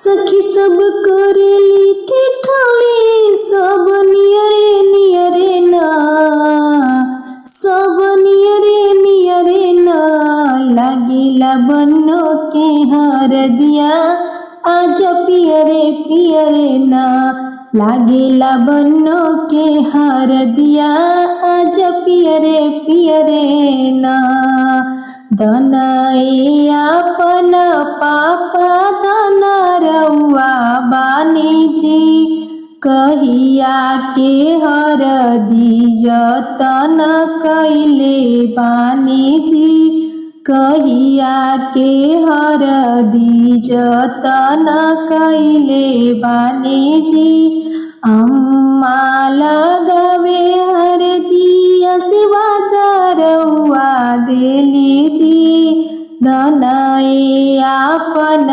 सखी सब करेली ठिठोली सब नियरे ना, सब नियरे ना लागिला बनो के हर दिया आज पियरे ना, लागिला बनो के हर दिया आज पियरे ना। दनाए अपन पापा दना रउआ बानी जी, कहिया के हर दी जतन कैले बानी जी, कहिया के हर दी जतन कैले बानी जी। अम्मा लगावे हर दी आशीर्वाद रउआ देली जी, धनाए आपन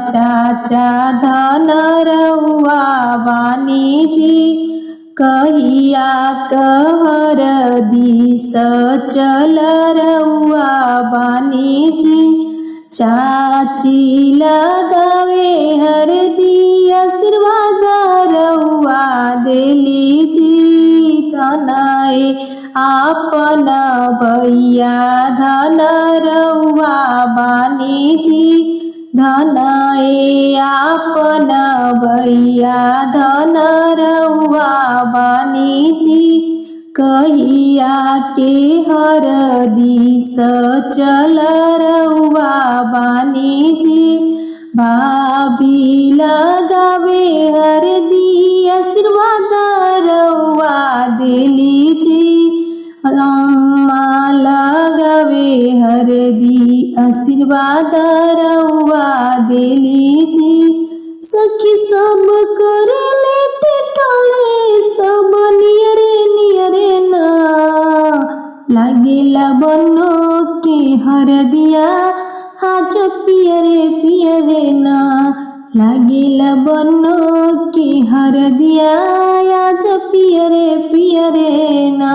चाचा धन रउआ बानी जी, कहिया कहर दिस चल रउआ बानी जी। चाची लगावे हर दी आशीर्वाद रउआ देली जी, धनाए आपन भैया धन रउआ बानी जी, धनाए आपन भैया धन रउआ बानी जी, कहिया के हर दिस चल रउआ बानी जी। भाभी लगावे हर दी आशीर्वाद रउआ देली जी, अम्मा लगावे हर दी आशीर्वाद रउआ देली जी। सखी सब करेले टिटोले सब नियरे ना, लागिला बनो के हर दिया आज पियरे ना, लागिला बनो के हर दिया आज पियरे ना।